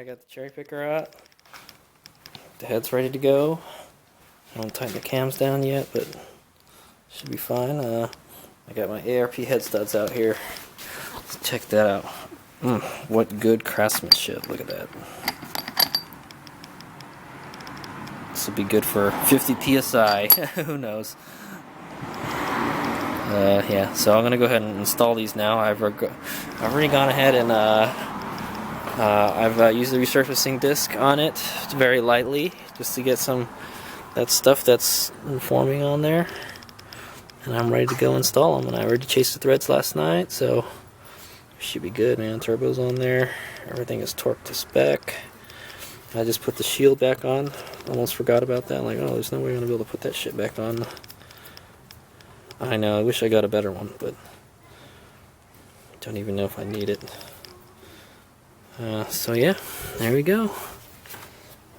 I got the cherry picker out. The head's ready to go. I haven't tightened the cams down yet, but should be fine. I got my ARP head studs out here. Let's check that out. What good craftsmanship. Look at that. This will be good for 50 psi. Who knows? Yeah, so I'm gonna go ahead and install these now. I've already gone ahead and I've used the resurfacing disc on it very lightly, just to get some that stuff that's forming on there. And I'm ready to go install them. And I already chased the threads last night, so should be good, man. Turbo's on there. Everything is torqued to spec. I just put the shield back on. Almost forgot about that. I'm like, oh, there's no way I'm gonna be able to put that shit back on. I know, I wish I got a better one, but don't even know if I need it. So yeah, there we go.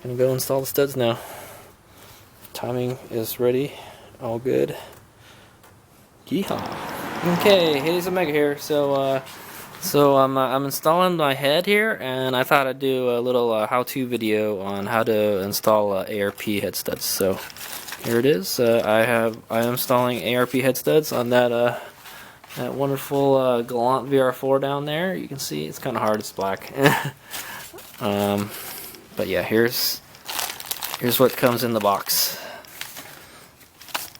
Gonna go install the studs now. Timing is ready, all good. Yeehaw. Okay, HadesOmega here. So I'm installing my head here, and I thought I'd do a little how-to video on how to install ARP head studs. So here it is. I am installing ARP head studs on that wonderful Galant VR4 down there. You can see it's kind of hard. It's black. But yeah, here's what comes in the box.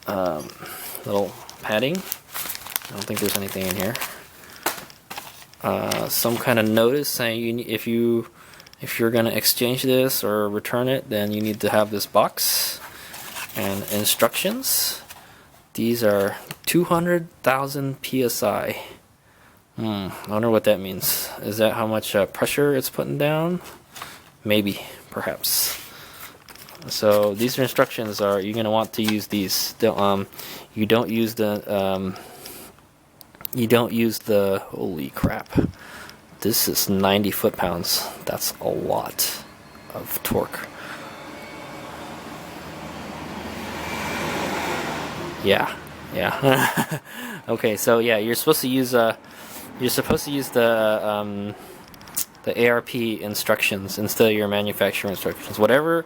Little padding. I don't think there's anything in here. Some kind of notice saying if you're going to exchange this or return it, then you need to have this box, and instructions. These are 200,000 psi. I wonder what that means. Is that how much pressure it's putting down? Maybe, perhaps. So these instructions are, you're going to want to use these. You don't use the holy crap. This is 90 foot-pounds. That's a lot of torque. Yeah. Okay, so yeah, you're supposed to use the ARP instructions instead of your manufacturer instructions. Whatever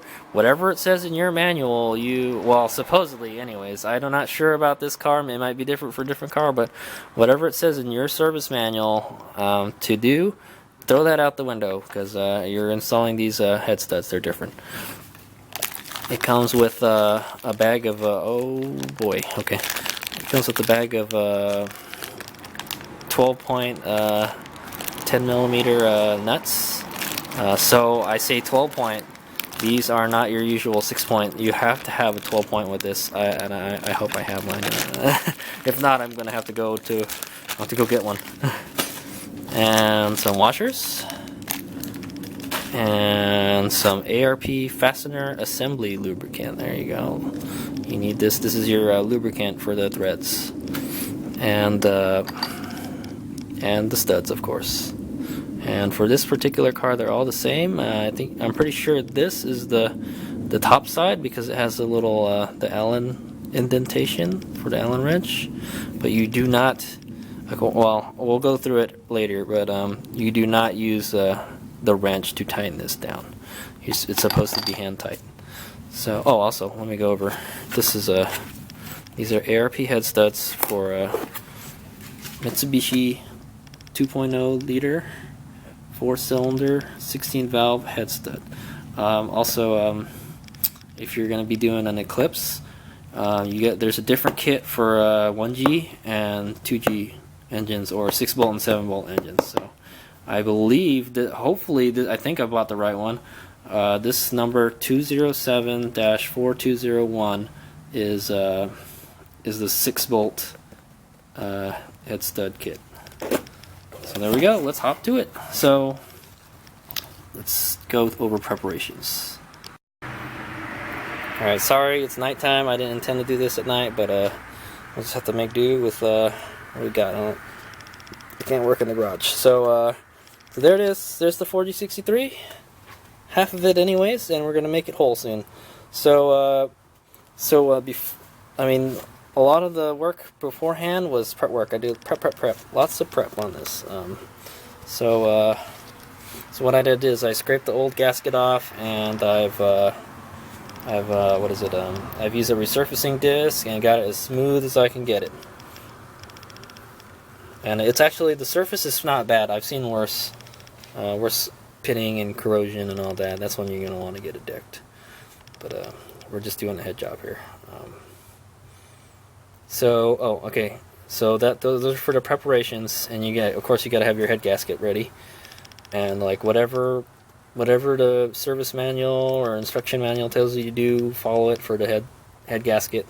it says in your manual, well, supposedly anyways. I'm not sure about this car. It might be different for a different car, but whatever it says in your service manual to do, throw that out the window, because you're installing these head studs. They're different. It comes with a bag of oh boy, okay. It comes with a bag of 12-point 10mm nuts. So I say 12-point. These are not your usual 6-point. You have to have a 12-point with this, and I hope I have mine. If not, I'm gonna have to go get one. And some washers, and some ARP Fastener assembly lubricant. There you go. You need this. This is your lubricant for the threads, and the studs, of course. And for this particular car, they're all the same. I'm pretty sure this is the top side, because it has a little the Allen indentation for the Allen wrench. But you do not. Well, we'll go through it later. But you do not use the wrench to tighten this down. It's supposed to be hand tight. So, also let me go over. These are ARP head studs for Mitsubishi 2.0 liter 4-cylinder 16-valve head stud. If you're going to be doing an Eclipse, there's a different kit for 1G and 2G engines, or 6-bolt and 7-bolt engines. So I believe that, hopefully, I think I bought the right one. This number 207-4201 is the 6-bolt head stud kit. So there we go. Let's hop to it. So let's go over preparations. Alright, sorry, it's nighttime. I didn't intend to do this at night, but we'll just have to make do with what we got. It can't work in the garage. So there it is. There's the 4063. Half of it anyways, and we're going to make it whole soon. So, I mean, a lot of the work beforehand was prep work. I did prep. Lots of prep on this. So what I did is I scraped the old gasket off, and I've I've used a resurfacing disc and got it as smooth as I can get it. And it's actually, the surface is not bad. I've seen worse pitting and corrosion and all that. That's when you're gonna want to get it decked. But we're just doing a head job here. Okay. So those are for the preparations, and of course you got to have your head gasket ready, and like whatever the service manual or instruction manual tells you to do, follow it for the head gasket.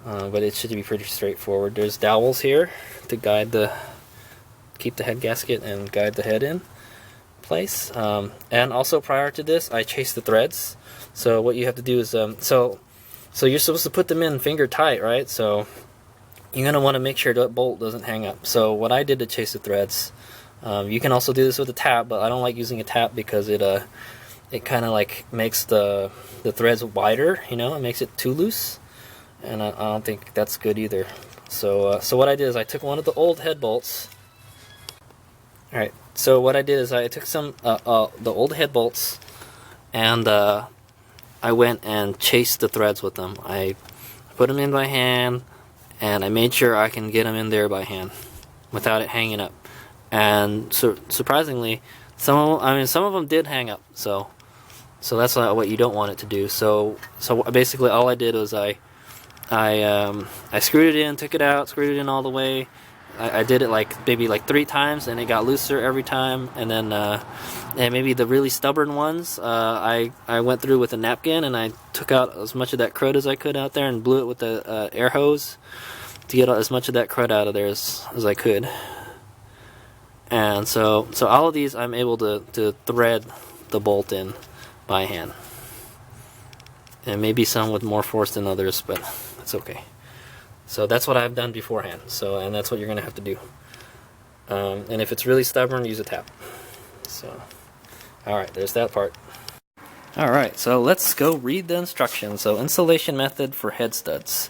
But it should be pretty straightforward. There's dowels here to keep the head gasket and guide the head in place. And also prior to this, I chased the threads. So what you have to do is so you're supposed to put them in finger tight, right? So you're gonna want to make sure that bolt doesn't hang up. So what I did to chase the threads, you can also do this with a tap, but I don't like using a tap because it kind of like makes the threads wider. You know, it makes it too loose, and I don't think that's good either. So what I did is I took one of the old head bolts. All right. So what I did is I took some the old head bolts, and I went and chased the threads with them. I put them in by hand, and I made sure I can get them in there by hand without it hanging up. And surprisingly, some of them did hang up. So that's not what you don't want it to do. So basically, all I did was I screwed it in, took it out, screwed it in all the way. I did it maybe 3 times, and it got looser every time. And then and maybe the really stubborn ones, I went through with a napkin, and I took out as much of that crud as I could out there and blew it with the air hose to get as much of that crud out of there as I could. And so all of these I'm able to thread the bolt in by hand. And maybe some with more force than others, but that's okay. So that's what I've done beforehand. And that's what you're going to have to do. And if it's really stubborn, use a tap. So, alright, there's that part. Alright, so let's go read the instructions. So, installation method for head studs.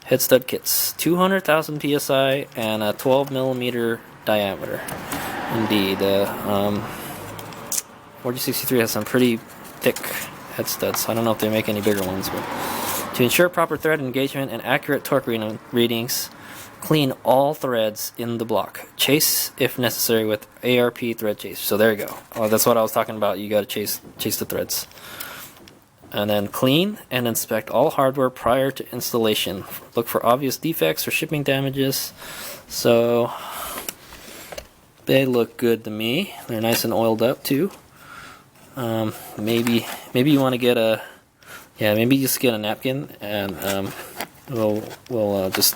Head stud kits, 200,000 psi and a 12 millimeter diameter. Indeed, 4063 has some pretty thick head studs. I don't know if they make any bigger ones, but to ensure proper thread engagement and accurate torque readings, clean all threads in the block. Chase if necessary with ARP thread chase. So there you go. Oh, that's what I was talking about. You got to chase the threads. And then clean and inspect all hardware prior to installation. Look for obvious defects or shipping damages. So they look good to me. They're nice and oiled up too. Maybe you want to get maybe just get a napkin, and we'll just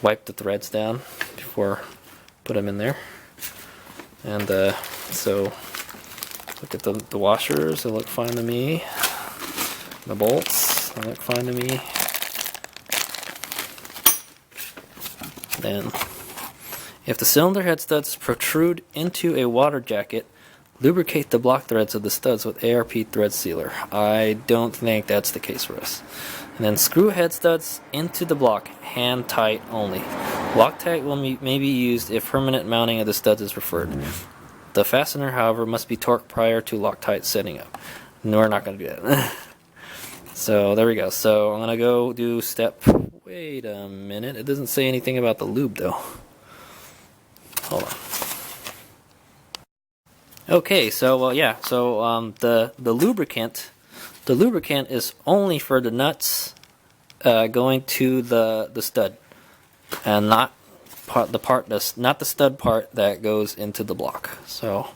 wipe the threads down before put them in there. And so look at the washers, they look fine to me. The bolts, they look fine to me. Then if the cylinder head studs protrude into a water jacket, lubricate the block threads of the studs with ARP thread sealer. I don't think that's the case for us. And then screw head studs into the block, hand tight only. Loctite may be used if permanent mounting of the studs is preferred. The fastener, however, must be torqued prior to Loctite setting up. No, we're not going to do that. So there we go. So I'm going to go do step... Wait a minute. It doesn't say anything about the lube though. Hold on. Okay, so the lubricant is only for the nuts going to the stud, and not the stud part that goes into the block. So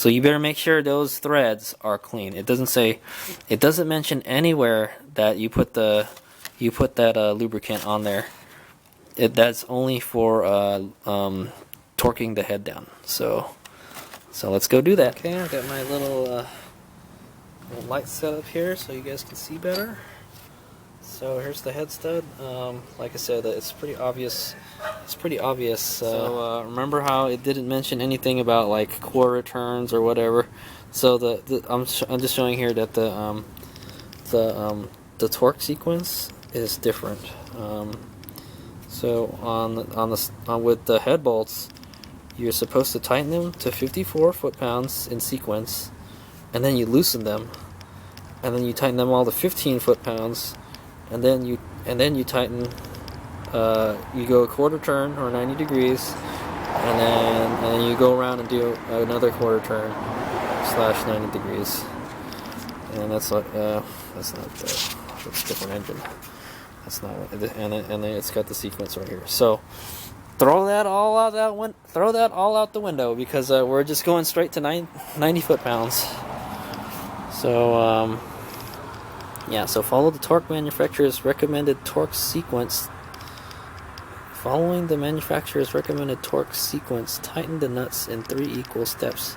you better make sure those threads are clean. It doesn't mention anywhere that you put that lubricant on there. That's only for torquing the head down. So let's go do that. Okay, I've got my little light set up here so you guys can see better. So here's the head stud. Like I said, it's pretty obvious. So remember how it didn't mention anything about like core returns or whatever. So I'm just showing here that the torque sequence is different. So with the head bolts, you're supposed to tighten them to 54 foot-pounds in sequence, and then you loosen them, and then you tighten them all to 15 foot-pounds, and then you tighten. You go a quarter turn or 90 degrees, and then you go around and do another quarter turn / 90 degrees, and that's not that's a different engine. That's not what, and then it's got the sequence right here. So throw that all out the window, because we're just going straight to 90 foot-pounds. So yeah, so follow the torque manufacturer's recommended torque sequence. Following the manufacturer's recommended torque sequence, tighten the nuts in 3 equal steps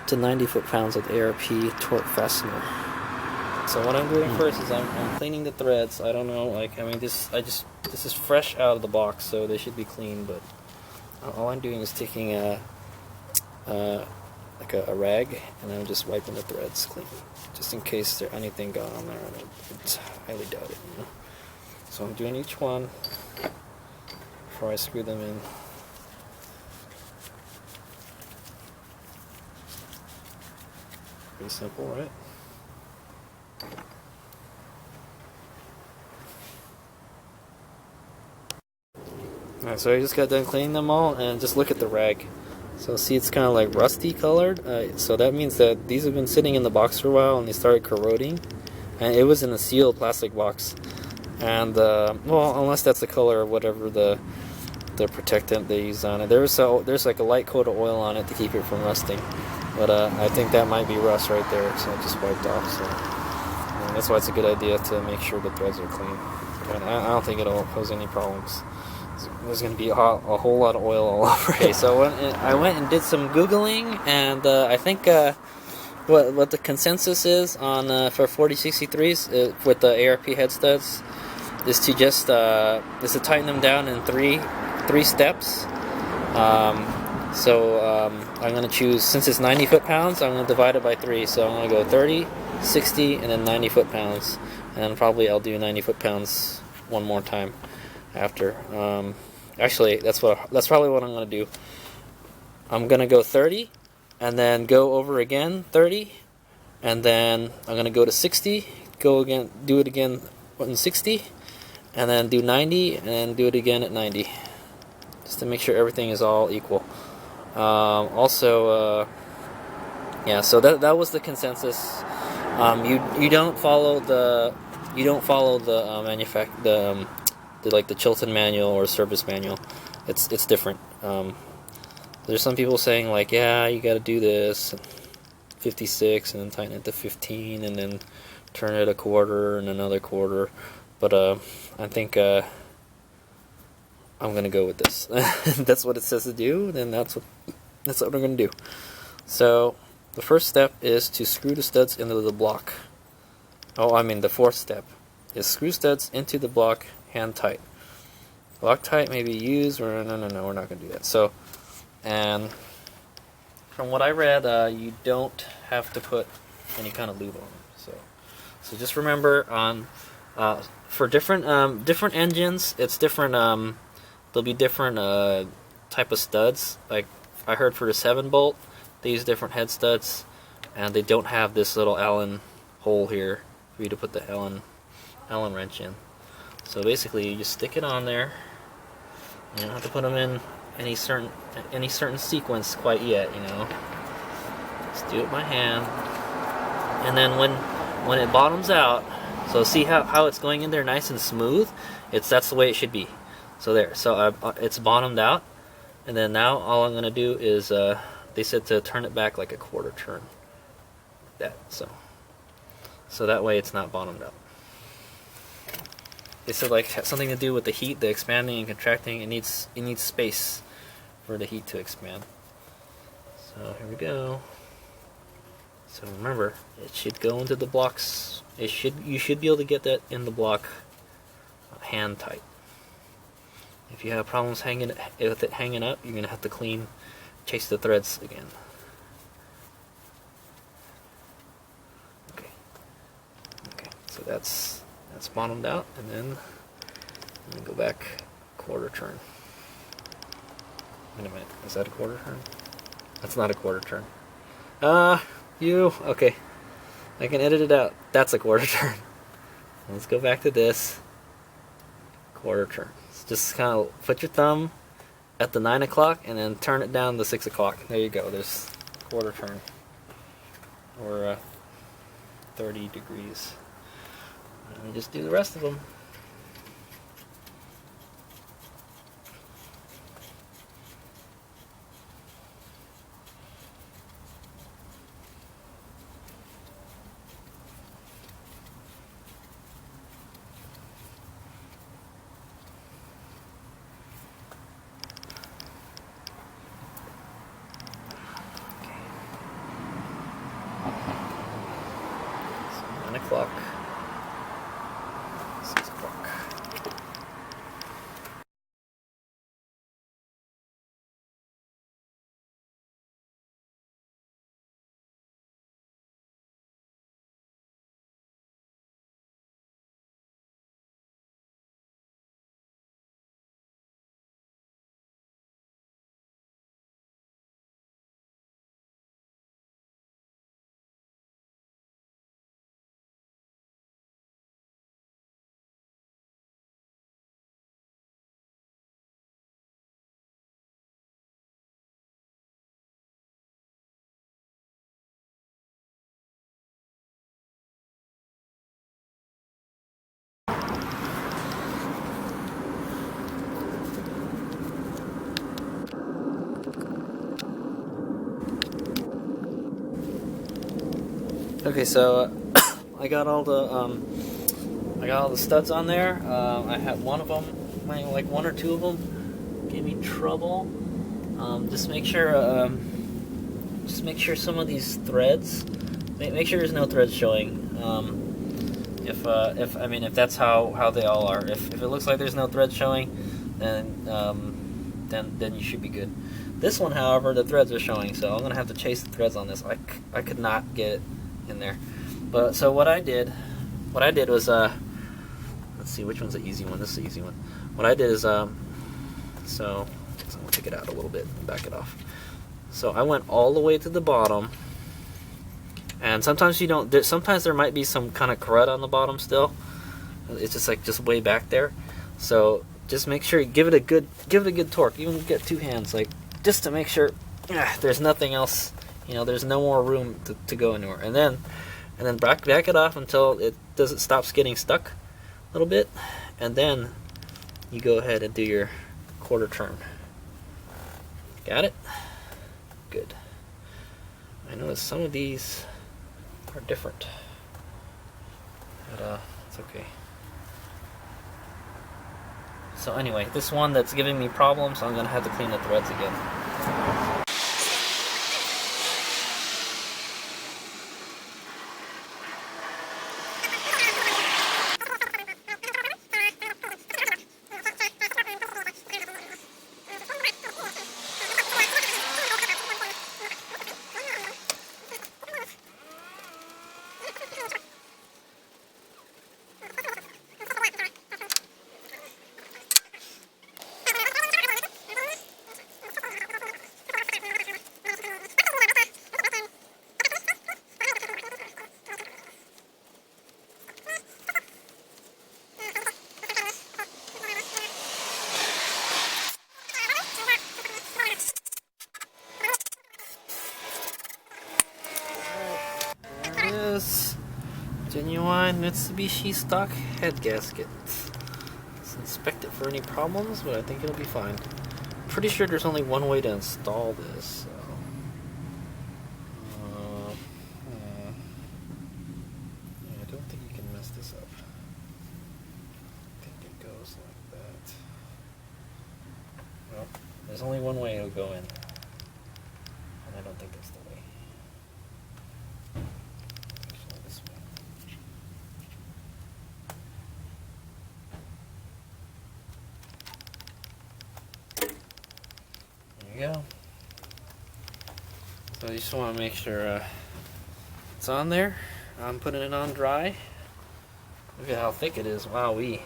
to 90 foot-pounds of ARP torque fastener. So what I'm doing first is I'm cleaning the threads. I don't know, like, I mean, this is fresh out of the box, so they should be clean. But all I'm doing is taking a rag, and I'm just wiping the threads clean, just in case there's anything going on there. I highly doubt it, you know. So I'm doing each one before I screw them in. Pretty simple, right? Alright, so I just got done cleaning them all, and just look at the rag. So see, it's kind of like rusty colored, so that means that these have been sitting in the box for a while and they started corroding, and it was in a sealed plastic box. And well, unless that's the color of whatever the protectant they use on it. There's like a light coat of oil on it to keep it from rusting, but I think that might be rust right there, so I just wiped off. So that's why it's a good idea to make sure the threads are clean. And I don't think it'll pose any problems. There's going to be a whole lot of oil all over it. So I went and did some Googling, and I think what the consensus is on for 4063s with the ARP head studs is to just tighten them down in three steps. So I'm going to choose, since it's 90 foot-pounds, I'm going to divide it by 3. So I'm going to go 30, 60, and then 90 foot-pounds. And probably I'll do 90 foot-pounds one more time after. Actually, that's probably what I'm going to do. I'm going to go 30, and then go over again 30, and then I'm going to go to 60, go again, do it again in 60, and then do 90, and do it again at 90, just to make sure everything is all equal. Also, yeah, so that was the consensus. You don't follow the like the Chilton manual or service manual. It's different. There's some people saying like, yeah, you got to do this 56 and then tighten it to 15 and then turn it a quarter and another quarter. But I think I'm gonna go with this. That's what it says to do. Then that's what I'm gonna do. So the first step is to screw the studs into the block. Oh, I mean the fourth step is screw studs into the block hand tight. Loctite may be used, or no, we're not gonna do that. So, and from what I read, you don't have to put any kind of lube on them. So just remember on for different engines, it's different. There'll be different type of studs. Like I heard for the 7-bolt, they use different head studs, and they don't have this little Allen hole here for you to put the Allen wrench in. So basically, you just stick it on there. You don't have to put them in any certain sequence quite yet, you know. Just do it by hand, and then when it bottoms out, so see how it's going in there nice and smooth. That's the way it should be. So there. So it's bottomed out, and then now all I'm gonna do is they said to turn it back like a quarter turn. Like that. So that way it's not bottomed out. They said like something to do with the heat, the expanding and contracting. It needs space for the heat to expand. So here we go. So remember, it should go into the blocks. You should be able to get that in the block hand tight. If you have problems with it hanging up, you're gonna have to chase the threads again. Okay. So that's bottomed out, and then I'm gonna go back quarter turn. Wait a minute, is that a quarter turn? That's not a quarter turn. Okay. I can edit it out. That's a quarter turn. Let's go back to this. Quarter turn. Just kind of put your thumb at the 9 o'clock and then turn it down to 6 o'clock. There you go. There's quarter turn. Or 30 degrees. Let me just do the rest of them. O'clock. 6 o'clock. Okay, so I got all the studs on there. I had one of them, like one or two of them, gave me trouble. Just make sure some of these threads, make sure there's no threads showing. If that's how they all are. If it looks like there's no threads showing, then you should be good. This one, however, the threads are showing, so I'm gonna have to chase the threads on this. I could not get it in there. But so what I did was let's see which one's the easy one. This is the easy one. What I did is so I'm gonna take it out a little bit and back it off. So I went all the way to the bottom, and sometimes you don't. Sometimes there might be some kind of crud on the bottom still. It's just way back there. So just make sure you give it a good torque. Even get two hands, like just to make sure there's nothing else. There's no more room to go anywhere. And then back it off until it stops getting stuck a little bit, and then you go ahead and do your quarter turn. Got it? Good. I notice some of these are different, but it's okay. So anyway, this one that's giving me problems, I'm gonna have to clean the threads again. Genuine Mitsubishi stock head gasket. Let's inspect it for any problems, but I think it'll be fine. Pretty sure there's only one way to install this. So. Yeah, I don't think you can mess this up. I think it goes like that. Well, there's only one way it'll go in, and I don't think that's the way. Go. So you just want to make sure it's on there. I'm putting it on dry. Look at how thick it is. Wowee.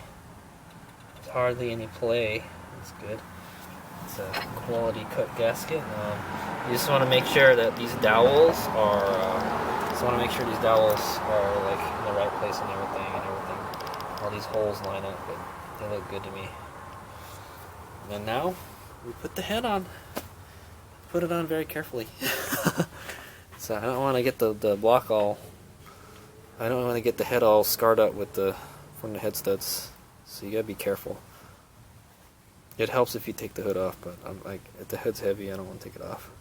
There's hardly any play. That's good. It's a quality cut gasket. You just want to make sure that these dowels are. Like in the right place and everything. All these holes line up, but they look good to me. And then now we put the head on. Put it on very carefully. So I don't want to get the block all. I don't want to get the head all scarred up from the head studs. So you gotta be careful. It helps if you take the hood off, but if the hood's heavy, I don't want to take it off.